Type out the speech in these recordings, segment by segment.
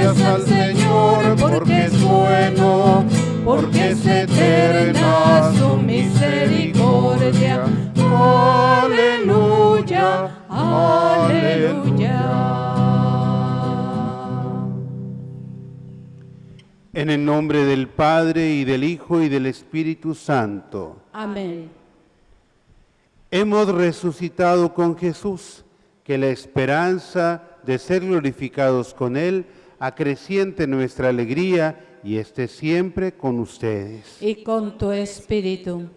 Gracias al Señor porque es bueno, porque es eterna su misericordia. Aleluya, aleluya. En el nombre del Padre, y del Hijo, y del Espíritu Santo. Amén. Hemos resucitado con Jesús, que la esperanza de ser glorificados con Él acreciente nuestra alegría y esté siempre con ustedes. Y con tu espíritu.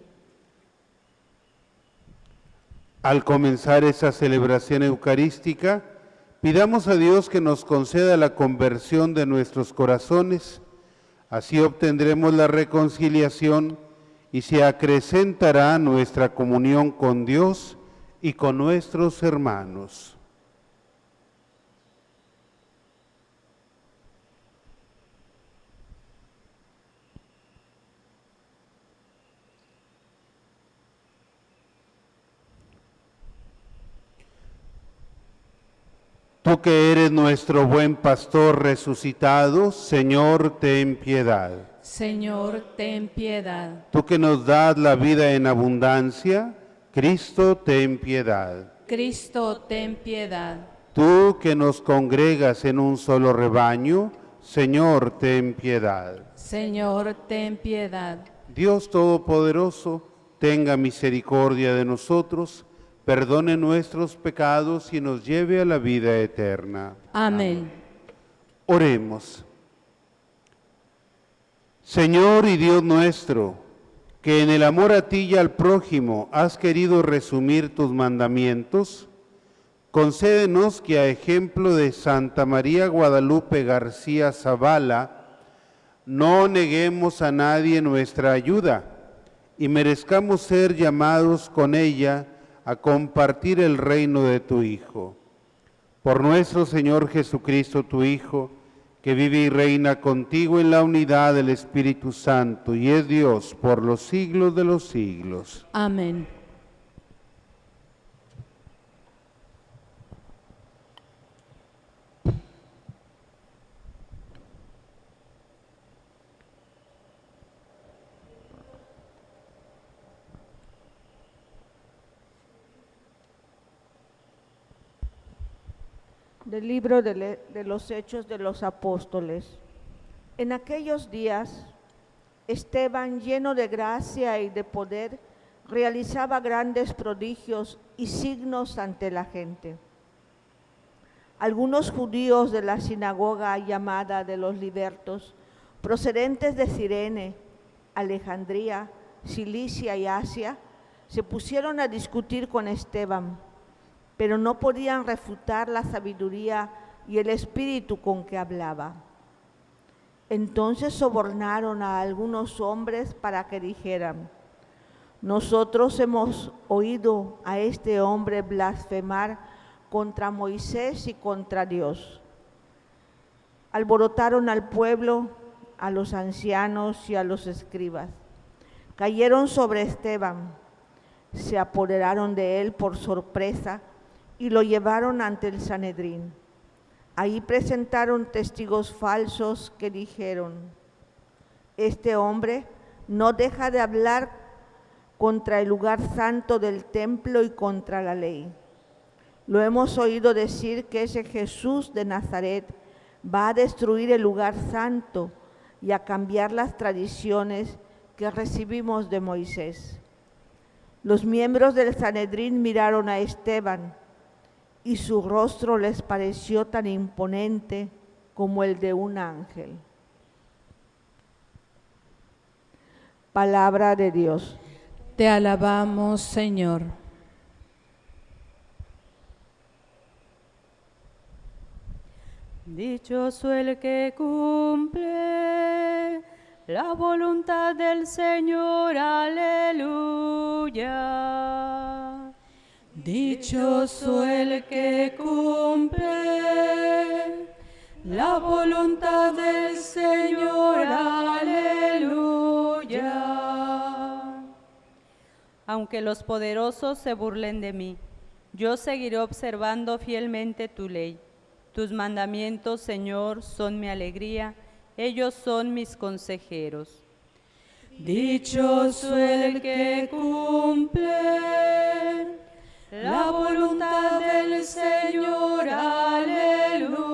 Al comenzar esa celebración eucarística, pidamos a Dios que nos conceda la conversión de nuestros corazones. Así obtendremos la reconciliación y se acrecentará nuestra comunión con Dios y con nuestros hermanos. Tú que eres nuestro buen pastor resucitado, Señor, ten piedad. Señor, ten piedad. Tú que nos das la vida en abundancia, Cristo, ten piedad. Cristo, ten piedad. Tú que nos congregas en un solo rebaño, Señor, ten piedad. Señor, ten piedad. Dios Todopoderoso, tenga misericordia de nosotros, perdone nuestros pecados y nos lleve a la vida eterna. Amén. Oremos. Señor y Dios nuestro, que en el amor a ti y al prójimo has querido resumir tus mandamientos, concédenos que a ejemplo de Santa María Guadalupe García Zavala, no neguemos a nadie nuestra ayuda y merezcamos ser llamados con ella a compartir el reino de tu Hijo. Por nuestro Señor Jesucristo, tu Hijo, que vive y reina contigo en la unidad del Espíritu Santo y es Dios por los siglos de los siglos. Amén. Del libro de los Hechos de los Apóstoles. En aquellos días, Esteban, lleno de gracia y de poder, realizaba grandes prodigios y signos ante la gente. Algunos judíos de la sinagoga llamada de los libertos, procedentes de Cirene, Alejandría, Cilicia y Asia, se pusieron a discutir con Esteban, pero no podían refutar la sabiduría y el espíritu con que hablaba. Entonces sobornaron a algunos hombres para que dijeran: nosotros hemos oído a este hombre blasfemar contra Moisés y contra Dios. Alborotaron al pueblo, a los ancianos y a los escribas. Cayeron sobre Esteban, se apoderaron de él por sorpresa y lo llevaron ante el Sanedrín. Ahí presentaron testigos falsos que dijeron: este hombre no deja de hablar contra el lugar santo del templo y contra la ley. Lo hemos oído decir que ese Jesús de Nazaret va a destruir el lugar santo y a cambiar las tradiciones que recibimos de Moisés. Los miembros del Sanedrín miraron a Esteban y su rostro les pareció tan imponente como el de un ángel. Palabra de Dios. Te alabamos, Señor. Dichoso el que cumple la voluntad del Señor, aleluya. Dichoso el que cumple la voluntad del Señor, aleluya. Aunque los poderosos se burlen de mí, yo seguiré observando fielmente tu ley. Tus mandamientos, Señor, son mi alegría, ellos son mis consejeros. Dichoso el que cumple la voluntad del Señor. Aleluya.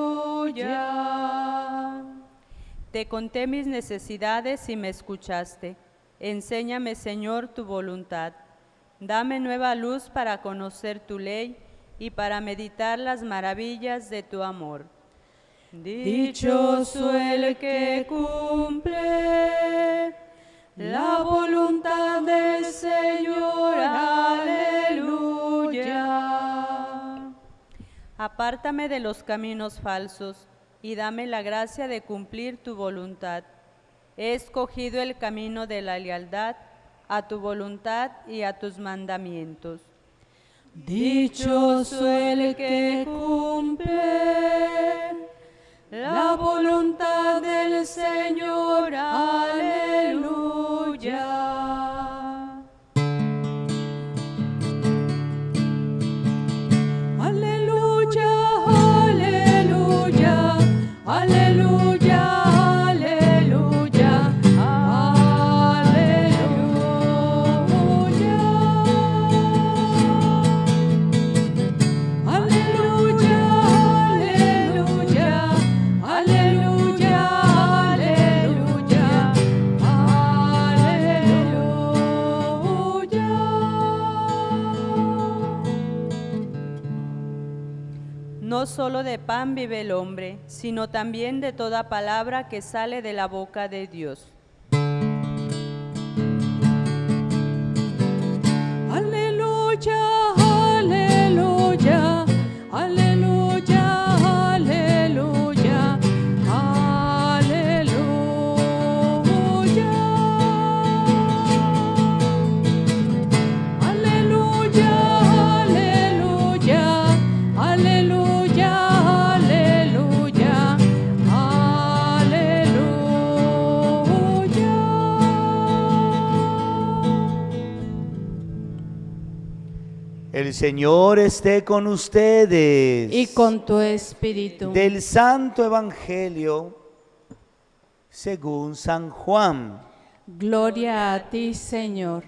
Te conté mis necesidades y me escuchaste. Enséñame, Señor, tu voluntad. Dame nueva luz para conocer tu ley y para meditar las maravillas de tu amor. Dichoso el que cumple la voluntad del Señor. Aleluya. Apártame de los caminos falsos y dame la gracia de cumplir tu voluntad. He escogido el camino de la lealtad a tu voluntad y a tus mandamientos. Dichoso el que cumple la voluntad del Señor. Aleluya. Aleluya, aleluya, aleluya, aleluya, aleluya. Aleluya, aleluya, aleluya, aleluya, No solo de pan vive el hombre, sino también de toda palabra que sale de la boca de Dios. aleluya, aleluya, aleluya, aleluya, aleluya, aleluya, aleluya, aleluya, El Señor esté con ustedes. y con tu espíritu. Del Santo Evangelio según San Juan. Gloria a ti, Señor.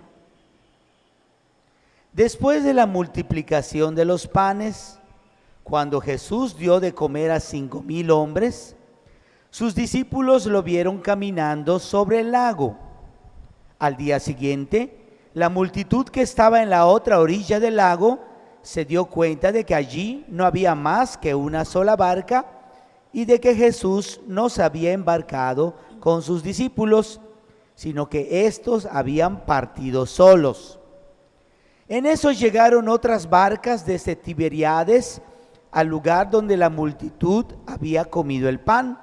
Después de la multiplicación de los panes, cuando Jesús dio de comer a 5,000 hombres, sus discípulos lo vieron caminando sobre el lago. Al día siguiente, la multitud que estaba en la otra orilla del lago se dio cuenta de que allí no había más que una sola barca y de que Jesús no se había embarcado con sus discípulos, sino que éstos habían partido solos. En eso llegaron otras barcas desde Tiberíades al lugar donde la multitud había comido el pan.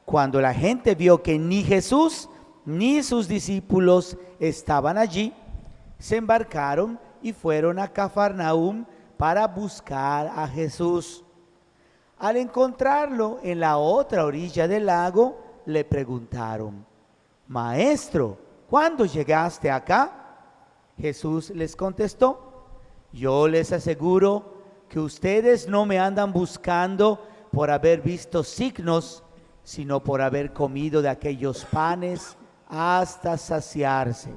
Cuando la gente vio que ni Jesús ni sus discípulos estaban allí, se embarcaron y fueron a Cafarnaúm para buscar a Jesús. Al encontrarlo en la otra orilla del lago, le preguntaron: Maestro, ¿cuándo llegaste acá? Jesús les contestó: Yo les aseguro que ustedes no me andan buscando por haber visto signos, sino por haber comido de aquellos panes hasta saciarse.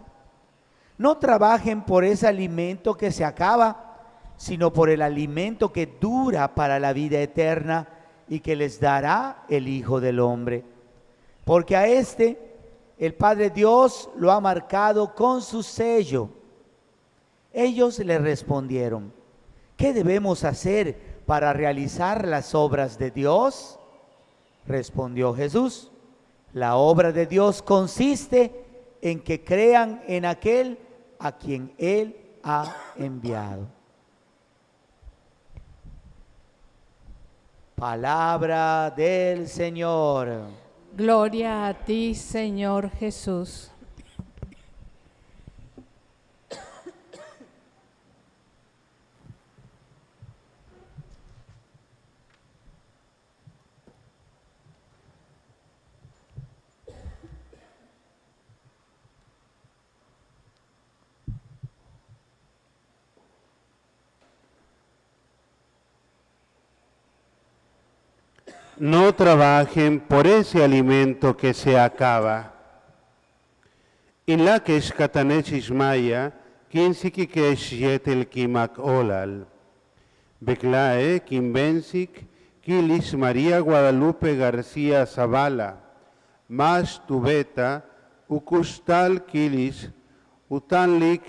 No trabajen por ese alimento que se acaba, sino por el alimento que dura para la vida eterna y que les dará el Hijo del Hombre. Porque a este el Padre Dios lo ha marcado con su sello. Ellos le respondieron: ¿qué debemos hacer para realizar las obras de Dios? Respondió Jesús: la obra de Dios consiste en que crean en aquel a quien Él ha enviado. Palabra del Señor. Gloria a ti, Señor Jesús. no trabajen por ese alimento que se acaba. In la que shkatanech maya, quien siki que yetel kimak olal. Beclae, Kimbensik, Kilis María Guadalupe García Zavala, Mas Tubeta, Ukustal Kilis, Utanlik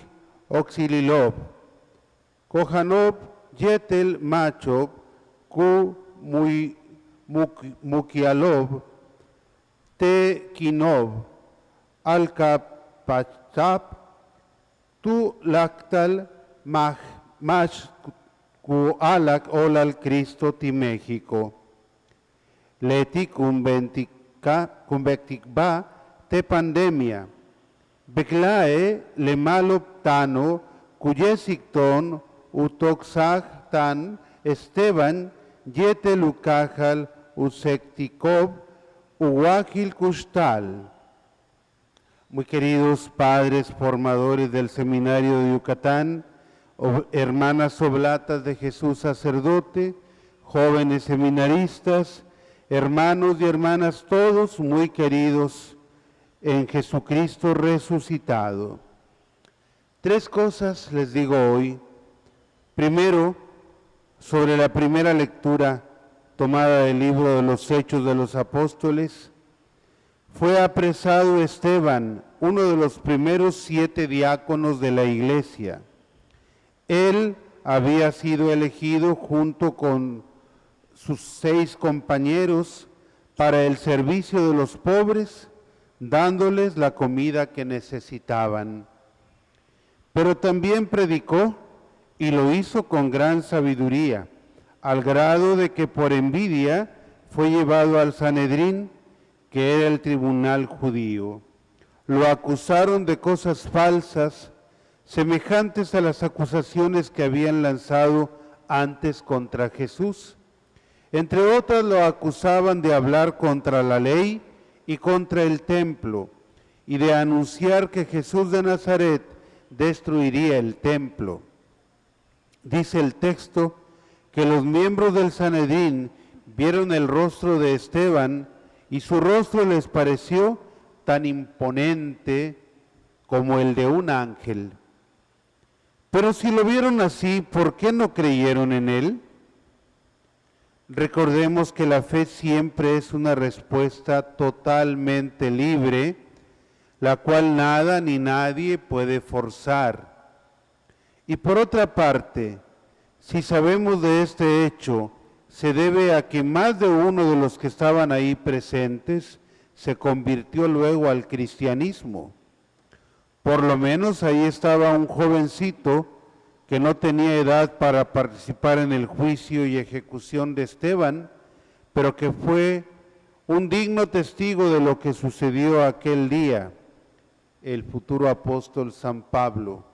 Oxililov, Kojanov Yetel Macho, Ku Mukialov, Te Kinov, Alkapachap, Tu Lactal Mash Ku alak olal Cristo ti México. Leti convecticba te pandemia. Beclae le maloptano cuyesicton utoxag tan Esteban yete lucajal usecticob uwakil custal. Muy queridos padres formadores del Seminario de Yucatán, hermanas oblatas de Jesús sacerdote, jóvenes seminaristas, hermanos y hermanas todos muy queridos en Jesucristo resucitado. Tres cosas les digo hoy. Primero, sobre la primera lectura tomada del libro de los Hechos de los Apóstoles, fue apresado Esteban, uno de los primeros 7 diáconos de la iglesia. Él había sido elegido junto con sus 6 compañeros para el servicio de los pobres, dándoles la comida que necesitaban. Pero también predicó y lo hizo con gran sabiduría, al grado de que por envidia fue llevado al Sanedrín, que era el tribunal judío. Lo acusaron de cosas falsas, semejantes a las acusaciones que habían lanzado antes contra Jesús. Entre otras lo acusaban de hablar contra la ley y contra el templo, y de anunciar que Jesús de Nazaret destruiría el templo. Dice el texto que los miembros del Sanedrín vieron el rostro de Esteban y su rostro les pareció tan imponente como el de un ángel. Pero si lo vieron así, ¿por qué no creyeron en él? Recordemos que la fe siempre es una respuesta totalmente libre, la cual nada ni nadie puede forzar. Y por otra parte, si sabemos de este hecho, se debe a que más de uno de los que estaban ahí presentes se convirtió luego al cristianismo. Por lo menos ahí estaba un jovencito que no tenía edad para participar en el juicio y ejecución de Esteban, pero que fue un digno testigo de lo que sucedió aquel día, el futuro apóstol San Pablo.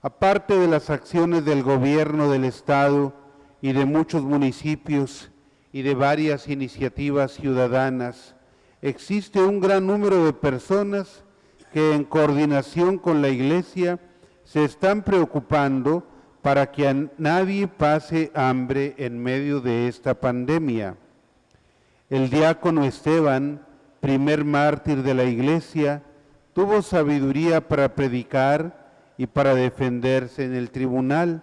Aparte de las acciones del gobierno del Estado y de muchos municipios y de varias iniciativas ciudadanas, existe un gran número de personas que en coordinación con la Iglesia se están preocupando para que a nadie pase hambre en medio de esta pandemia. El diácono Esteban, primer mártir de la Iglesia, tuvo sabiduría para predicar y para defenderse en el tribunal.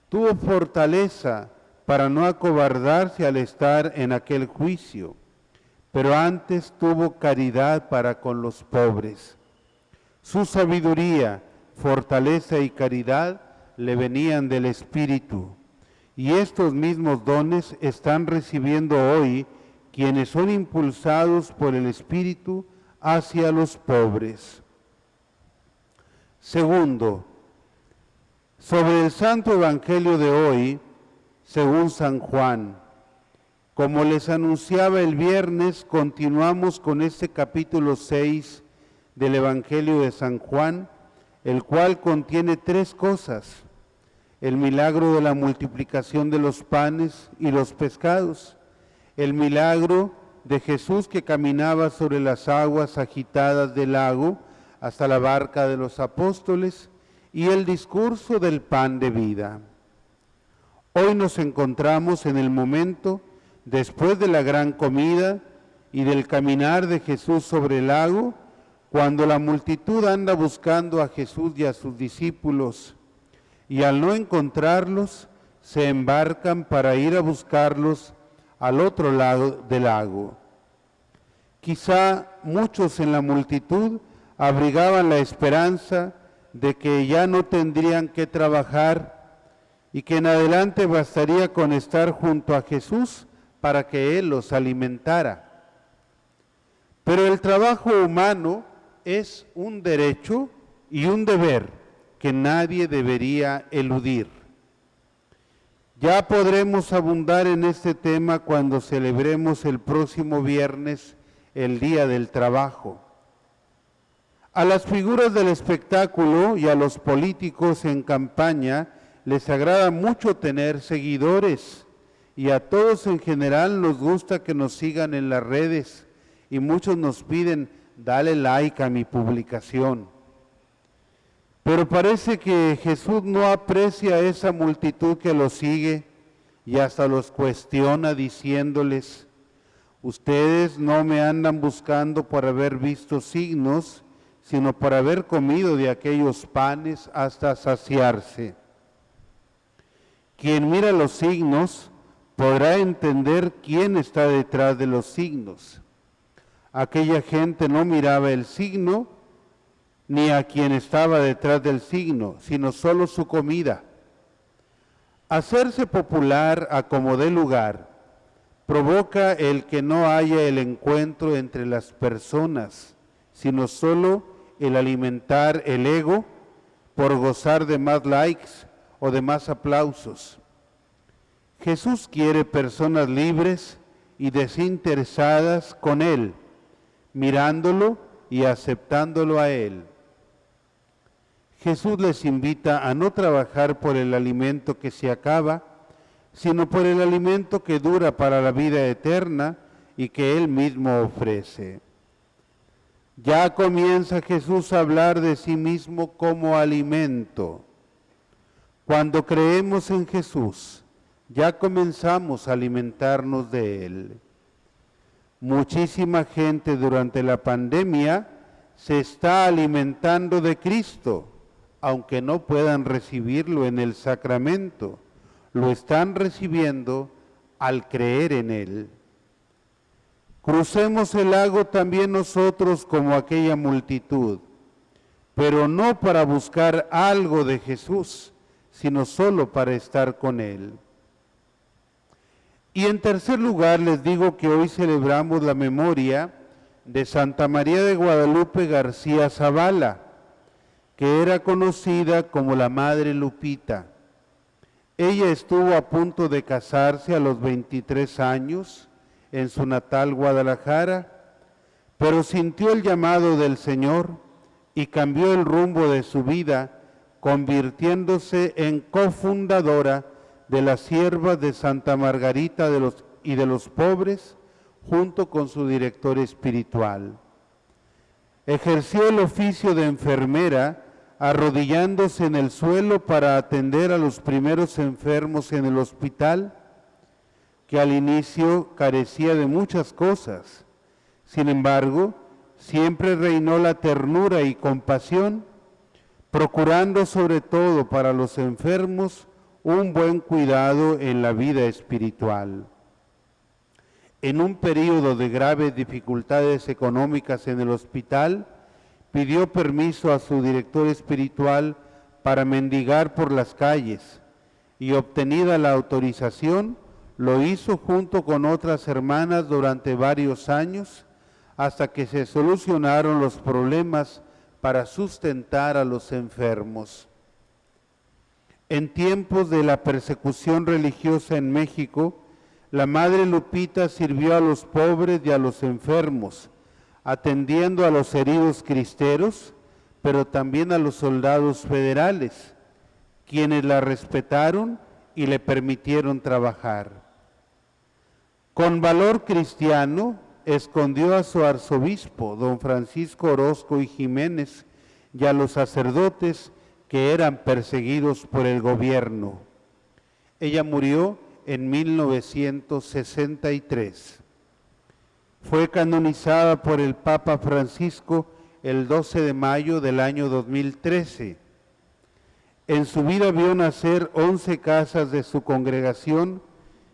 Tuvo fortaleza para no acobardarse al estar en aquel juicio, pero antes tuvo caridad para con los pobres. Su sabiduría, fortaleza y caridad le venían del Espíritu, y estos mismos dones están recibiendo hoy quienes son impulsados por el Espíritu hacia los pobres. Segundo, sobre el Santo Evangelio de hoy, según San Juan. Como les anunciaba el viernes, continuamos con este capítulo 6 del Evangelio de San Juan, el cual contiene 3 cosas: el milagro de la multiplicación de los panes y los pescados, el milagro de Jesús que caminaba sobre las aguas agitadas del lago hasta la barca de los apóstoles, y el discurso del pan de vida. Hoy nos encontramos en el momento después de la gran comida y del caminar de Jesús sobre el lago, cuando la multitud anda buscando a Jesús y a sus discípulos, y al no encontrarlos, se embarcan para ir a buscarlos al otro lado del lago. Quizá muchos en la multitud abrigaban la esperanza de que ya no tendrían que trabajar y que en adelante bastaría con estar junto a Jesús para que Él los alimentara. Pero el trabajo humano es un derecho y un deber que nadie debería eludir. Ya podremos abundar en este tema cuando celebremos el próximo viernes el Día del Trabajo. A las figuras del espectáculo y a los políticos en campaña les agrada mucho tener seguidores, y a todos en general nos gusta que nos sigan en las redes, y muchos nos piden, dale like a mi publicación. Pero parece que Jesús no aprecia a esa multitud que lo sigue y hasta los cuestiona diciéndoles, ustedes no me andan buscando por haber visto signos, sino por haber comido de aquellos panes hasta saciarse. Quien mira los signos podrá entender quién está detrás de los signos. Aquella gente no miraba el signo ni a quien estaba detrás del signo, sino solo su comida. Hacerse popular a como dé lugar provoca el que no haya el encuentro entre las personas, sino solo el alimentar el ego por gozar de más likes o de más aplausos. Jesús quiere personas libres y desinteresadas con Él, mirándolo y aceptándolo a Él. Jesús les invita a no trabajar por el alimento que se acaba, sino por el alimento que dura para la vida eterna y que Él mismo ofrece. Ya comienza Jesús a hablar de sí mismo como alimento. Cuando creemos en Jesús, ya comenzamos a alimentarnos de Él. Muchísima gente durante la pandemia se está alimentando de Cristo, aunque no puedan recibirlo en el sacramento, lo están recibiendo al creer en Él. Crucemos el lago también nosotros como aquella multitud, pero no para buscar algo de Jesús, sino solo para estar con Él. Y en tercer lugar les digo que hoy celebramos la memoria de Santa María de Guadalupe García Zavala, que era conocida como la Madre Lupita. Ella estuvo a punto de casarse a los 23 años en su natal Guadalajara, pero sintió el llamado del Señor y cambió el rumbo de su vida, convirtiéndose en cofundadora de las Siervas de Santa Margarita y de los pobres, junto con su director espiritual. Ejerció el oficio de enfermera, arrodillándose en el suelo para atender a los primeros enfermos en el hospital, que al inicio carecía de muchas cosas. Sin embargo, siempre reinó la ternura y compasión, procurando sobre todo para los enfermos un buen cuidado en la vida espiritual. En un periodo de graves dificultades económicas en el hospital, pidió permiso a su director espiritual para mendigar por las calles y, obtenida la autorización, lo hizo junto con otras hermanas durante varios años hasta que se solucionaron los problemas para sustentar a los enfermos. En tiempos de la persecución religiosa en México, la Madre Lupita sirvió a los pobres y a los enfermos, atendiendo a los heridos cristeros, pero también a los soldados federales, quienes la respetaron y le permitieron trabajar. Con valor cristiano, escondió a su arzobispo, don Francisco Orozco y Jiménez, y a los sacerdotes que eran perseguidos por el gobierno. Ella murió en 1963. Fue canonizada por el Papa Francisco el 12 de mayo del año 2013. En su vida vio nacer 11 casas de su congregación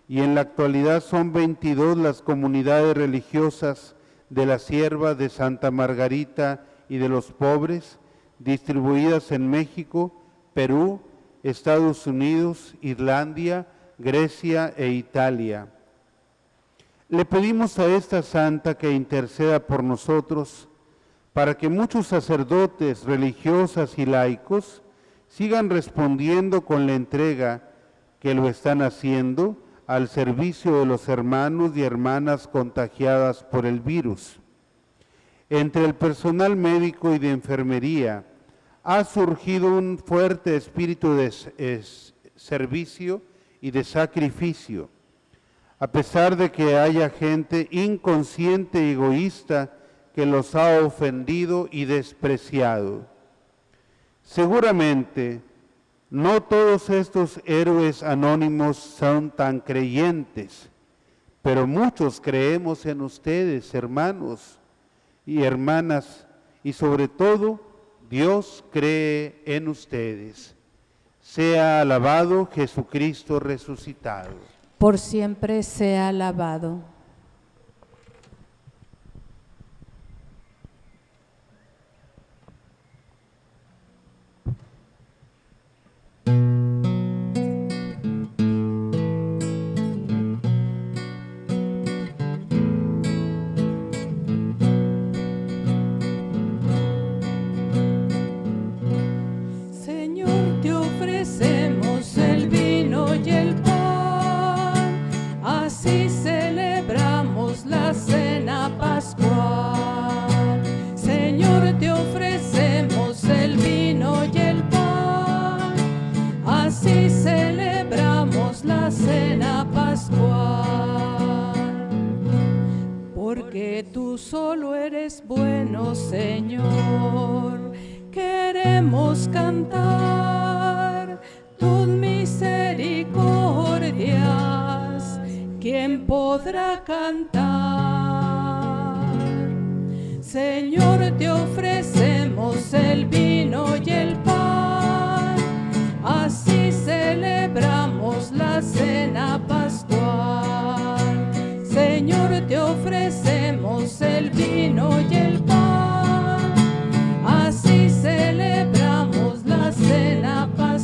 y en la actualidad son 22 las comunidades religiosas de la Sierva, de Santa Margarita y de los Pobres, distribuidas en México, Perú, Estados Unidos, Irlanda, Grecia e Italia. Le pedimos a esta santa que interceda por nosotros para que muchos sacerdotes, religiosas y laicos sigan respondiendo con la entrega que lo están haciendo al servicio de los hermanos y hermanas contagiadas por el virus. Entre el personal médico y de enfermería ha surgido un fuerte espíritu de servicio y de sacrificio. A pesar de que haya gente inconsciente y egoísta que los ha ofendido y despreciado. Seguramente, no todos estos héroes anónimos son tan creyentes, pero muchos creemos en ustedes, hermanos y hermanas, y sobre todo, Dios cree en ustedes. Sea alabado Jesucristo resucitado. Por siempre sea alabado. Señor, te ofrecemos el vino y el pan, así celebramos la cena pascual. Señor, te ofrecemos el vino y el pan, así celebramos la cena pascual. Porque tú solo eres bueno, Señor, queremos cantar tus misericordias. ¿Quién podrá cantar? Señor, te ofrecemos el vino y el pan, así celebramos la cena pascual. Señor, te ofrecemos el vino y el pan, así celebramos la cena pascual.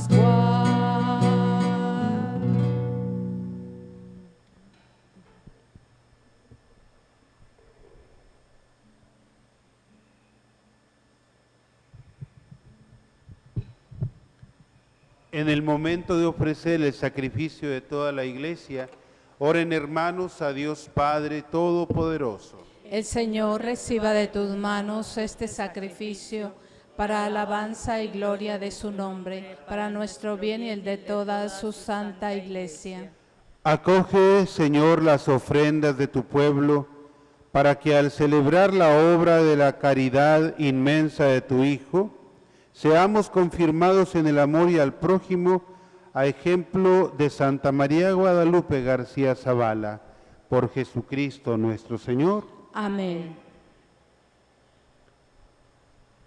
En el momento de ofrecer el sacrificio de toda la iglesia, oren hermanos a Dios Padre Todopoderoso. El Señor reciba de tus manos este sacrificio para alabanza y gloria de su nombre, para nuestro bien y el de toda su santa iglesia. Acoge, Señor, las ofrendas de tu pueblo, para que al celebrar la obra de la caridad inmensa de tu Hijo, seamos confirmados en el amor y al prójimo, a ejemplo de Santa María Guadalupe García Zavala, por Jesucristo nuestro Señor. Amén.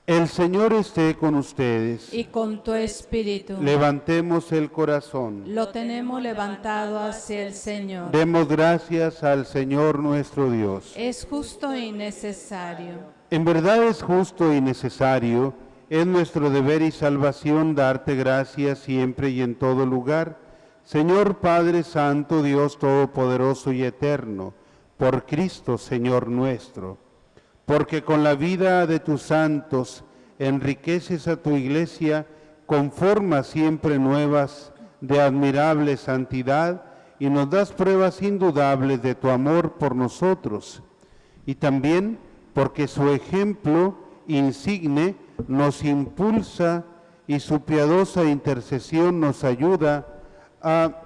El Señor esté con ustedes. Y con tu espíritu. Levantemos el corazón. Lo tenemos levantado hacia el Señor. Demos gracias al Señor nuestro Dios. Es justo y necesario. En verdad es justo y necesario, es nuestro deber y salvación darte gracias siempre y en todo lugar, Señor Padre Santo, Dios Todopoderoso y Eterno, por Cristo, Señor nuestro, porque con la vida de tus santos enriqueces a tu iglesia con formas siempre nuevas de admirable santidad y nos das pruebas indudables de tu amor por nosotros, y también porque su ejemplo insigne nos impulsa y su piadosa intercesión nos ayuda a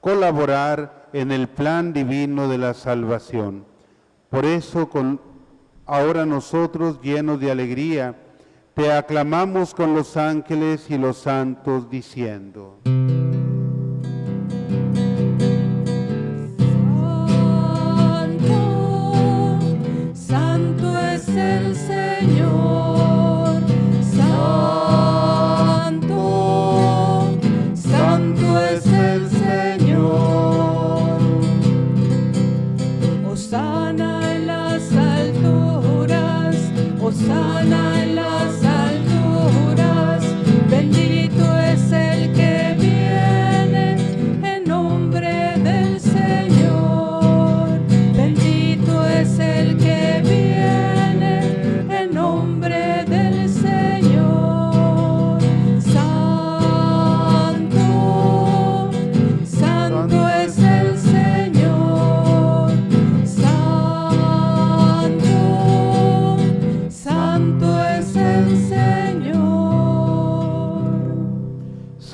colaborar en el plan divino de la salvación. Por eso, ahora nosotros, llenos de alegría, te aclamamos con los ángeles y los santos, diciendo: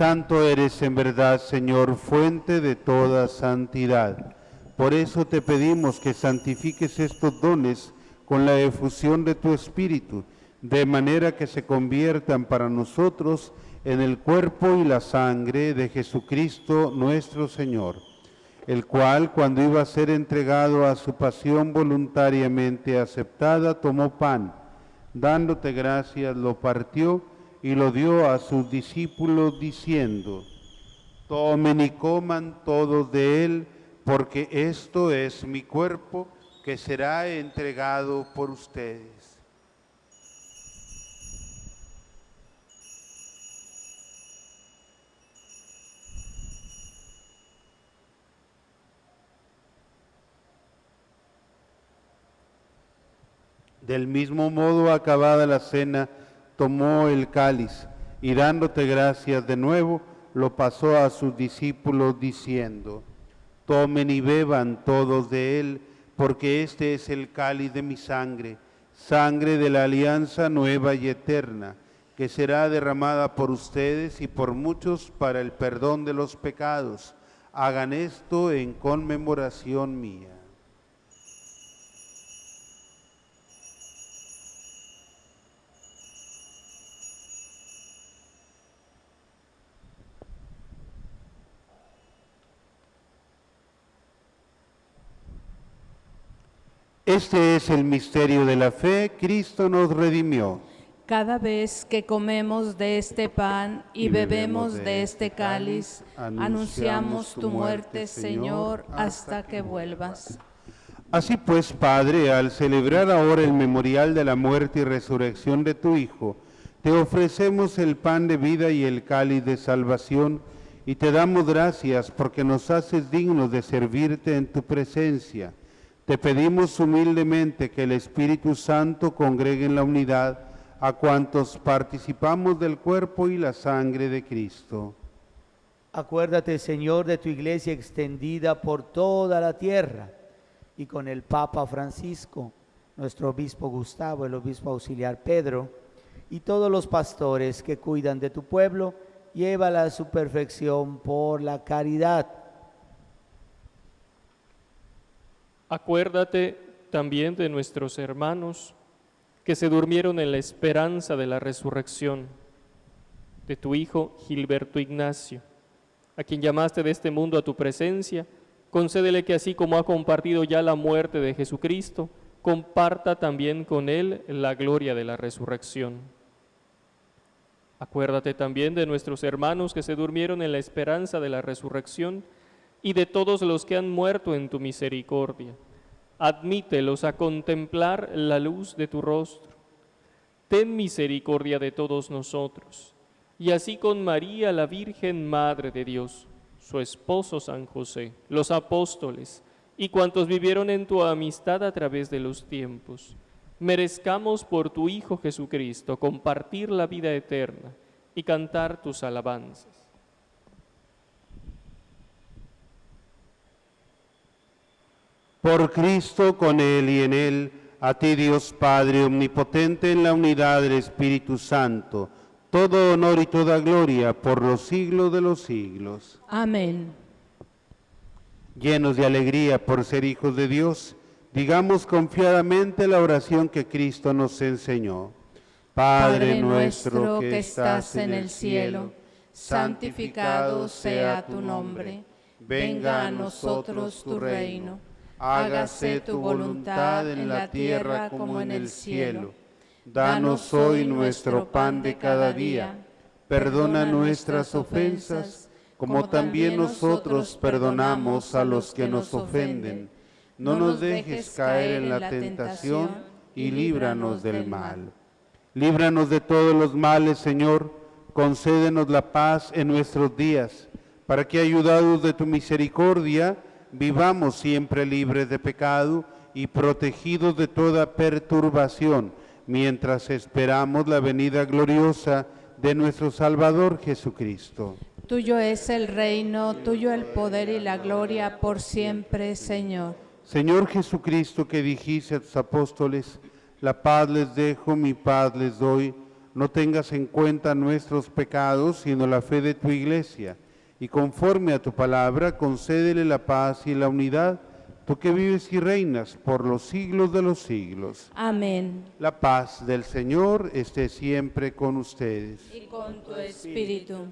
Santo eres en verdad, Señor, fuente de toda santidad. Por eso te pedimos que santifiques estos dones con la efusión de tu Espíritu, de manera que se conviertan para nosotros en el cuerpo y la sangre de Jesucristo nuestro Señor, el cual, cuando iba a ser entregado a su pasión voluntariamente aceptada, tomó pan, dándote gracias, lo partió y lo dio a sus discípulos, diciendo: tomen y coman todos de él, porque esto es mi cuerpo, que será entregado por ustedes. Del mismo modo, acabada la cena, tomó el cáliz y dándote gracias de nuevo, lo pasó a sus discípulos diciendo: tomen y beban todos de él, porque este es el cáliz de mi sangre, sangre de la alianza nueva y eterna, que será derramada por ustedes y por muchos para el perdón de los pecados. Hagan esto en conmemoración mía. Este es el misterio de la fe. Cristo nos redimió. Cada vez que comemos de este pan y bebemos de este cáliz, anunciamos tu muerte, Señor, hasta que vuelvas. Así pues, Padre, al celebrar ahora el memorial de la muerte y resurrección de tu Hijo, te ofrecemos el pan de vida y el cáliz de salvación, y te damos gracias porque nos haces dignos de servirte en tu presencia. Te pedimos humildemente que el Espíritu Santo congregue en la unidad a cuantos participamos del cuerpo y la sangre de Cristo. Acuérdate, Señor, de tu iglesia extendida por toda la tierra, y con el Papa Francisco, nuestro obispo Gustavo, el obispo auxiliar Pedro, y todos los pastores que cuidan de tu pueblo, llévala a su perfección por la caridad. Acuérdate también de nuestros hermanos que se durmieron en la esperanza de la resurrección, de tu Hijo Gilberto Ignacio, a quien llamaste de este mundo a tu presencia. Concédele que así como ha compartido ya la muerte de Jesucristo, comparta también con él la gloria de la resurrección. Acuérdate también de nuestros hermanos que se durmieron en la esperanza de la resurrección y de todos los que han muerto en tu misericordia. Admítelos a contemplar la luz de tu rostro. Ten misericordia de todos nosotros, y así con María, la Virgen Madre de Dios, su esposo San José, los apóstoles y cuantos vivieron en tu amistad a través de los tiempos, merezcamos por tu Hijo Jesucristo compartir la vida eterna y cantar tus alabanzas. Por Cristo, con Él y en Él, a ti Dios Padre omnipotente en la unidad del Espíritu Santo, todo honor y toda gloria por los siglos de los siglos. Amén. Llenos de alegría por ser hijos de Dios, digamos confiadamente la oración que Cristo nos enseñó. Padre nuestro que estás en el cielo, santificado sea tu nombre. Venga a nosotros tu reino. Hágase tu voluntad en la tierra como en el cielo. Danos hoy nuestro pan de cada día. Perdona nuestras ofensas, como también nosotros perdonamos a los que nos ofenden. No nos dejes caer en la tentación y líbranos del mal. Líbranos de todos los males, Señor. Concédenos la paz en nuestros días, para que, ayudados de tu misericordia, vivamos siempre libres de pecado y protegidos de toda perturbación, mientras esperamos la venida gloriosa de nuestro Salvador Jesucristo. Tuyo es el reino, tuyo el poder y la gloria por siempre, Señor. Señor Jesucristo, que dijiste a tus apóstoles: la paz les dejo, mi paz les doy. no tengas en cuenta nuestros pecados, sino la fe de tu Iglesia, y conforme a tu palabra, concédele la paz y la unidad, tú que vives y reinas por los siglos de los siglos. Amén. La paz del Señor esté siempre con ustedes. Y con tu espíritu.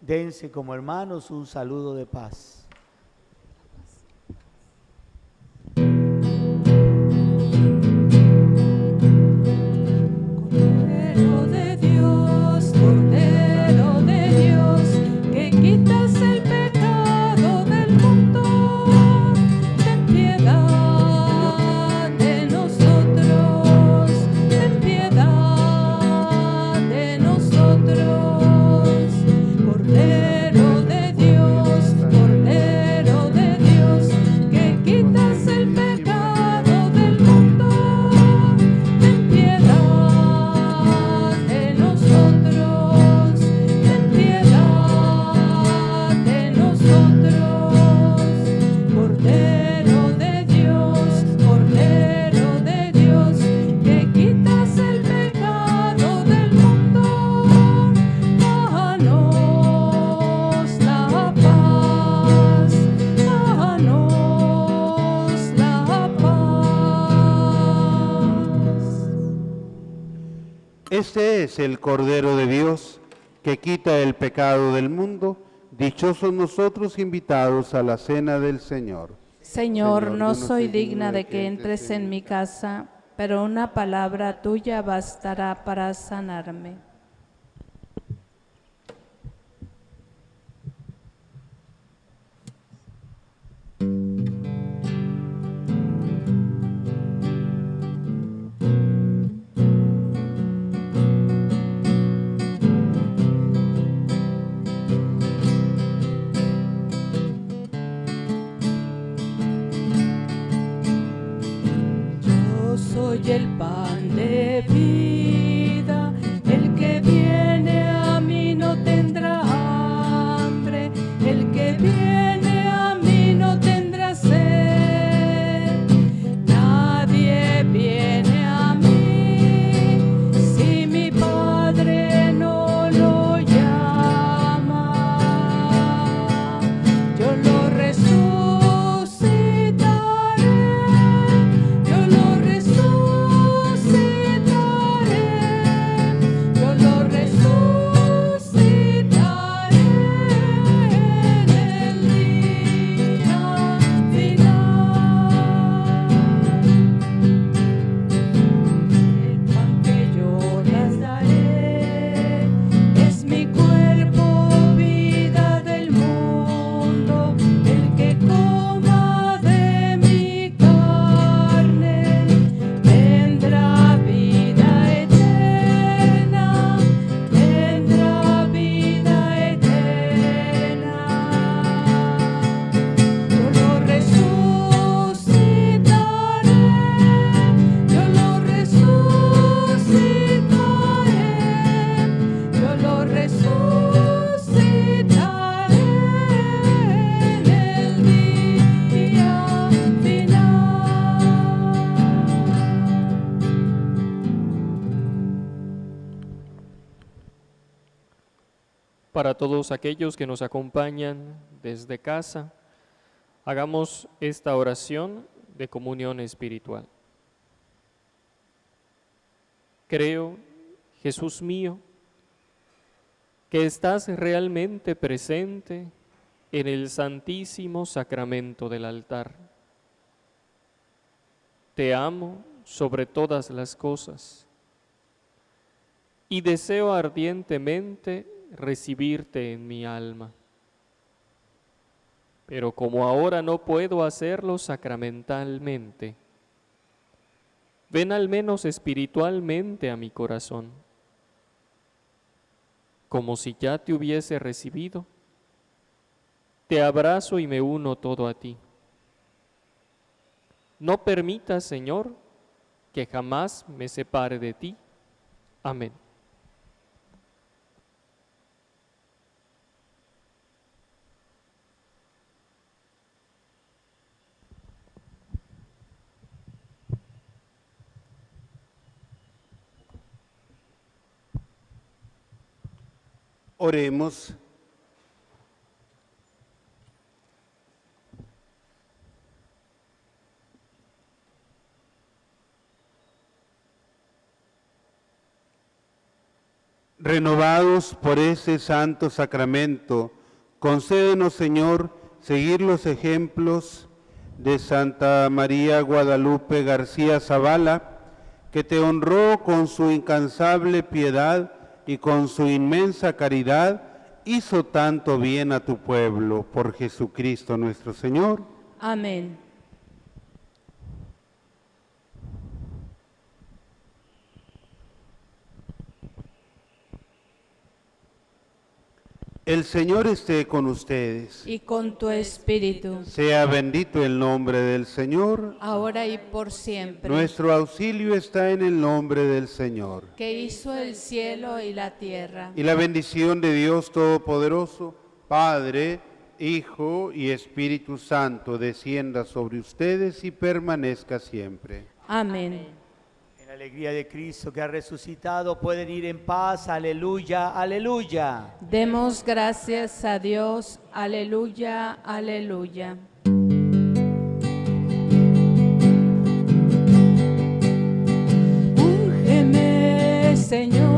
Dense como hermanos un saludo de paz. Cordero de Dios, que quitas el pecado del mundo, ten piedad de nosotros, ten piedad de nosotros. Cordero de Dios, que quitas el pecado del mundo, ten piedad de nosotros, ten piedad de nosotros. Cordero de Dios, que quitas el pecado del mundo, danos la paz, danos la paz. Este es el Cordero de Dios que quita el pecado del mundo. Dichosos nosotros invitados a la cena del Señor. Señor, no soy digna de que entres en mi casa, pero una palabra tuya bastará para sanarme. Yo soy el pan de vida, el que viene a mí no tendrá hambre, el que viene a mí no tendrá sed. Nadie viene a mí si mi Padre no lo llama. Yo lo resucitaré, yo lo resucitaré, yo lo resucitaré en el día final. El pan que yo les daré es mi cuerpo, vida del mundo. El que coma de mi carne tendrá vida eterna, tendrá vida eterna. Yo lo resucitaré, yo lo resucitaré, yo lo resucitaré en el día final. Para todos aquellos que nos acompañan desde casa, hagamos esta oración de comunión espiritual. Creo, Jesús mío, que estás realmente presente en el santísimo sacramento del altar. Te amo sobre todas las cosas y deseo ardientemente recibirte en mi alma. Pero como ahora no puedo hacerlo sacramentalmente, ven al menos espiritualmente a mi corazón, como si ya te hubiese recibido. Te abrazo y me uno todo a ti. No permitas, Señor, que jamás me separe de ti. Amén. Oremos. Renovados por ese santo sacramento, concédenos, Señor, seguir los ejemplos de Santa María Guadalupe García Zavala, que te honró con su incansable piedad y con su inmensa caridad, hizo tanto bien a tu pueblo, por Jesucristo nuestro Señor. Amén. El Señor esté con ustedes. Y con tu espíritu, Sea bendito el nombre del Señor. ahora y por siempre. Nuestro auxilio está en el nombre del Señor. Que hizo el cielo y la tierra. Y la bendición de Dios Todopoderoso, Padre, Hijo y Espíritu Santo, descienda sobre ustedes y permanezca siempre. Amén. En la alegría de Cristo que ha resucitado pueden ir en paz. Aleluya, aleluya. Demos gracias a Dios. Aleluya, aleluya. Úngeme, Señor.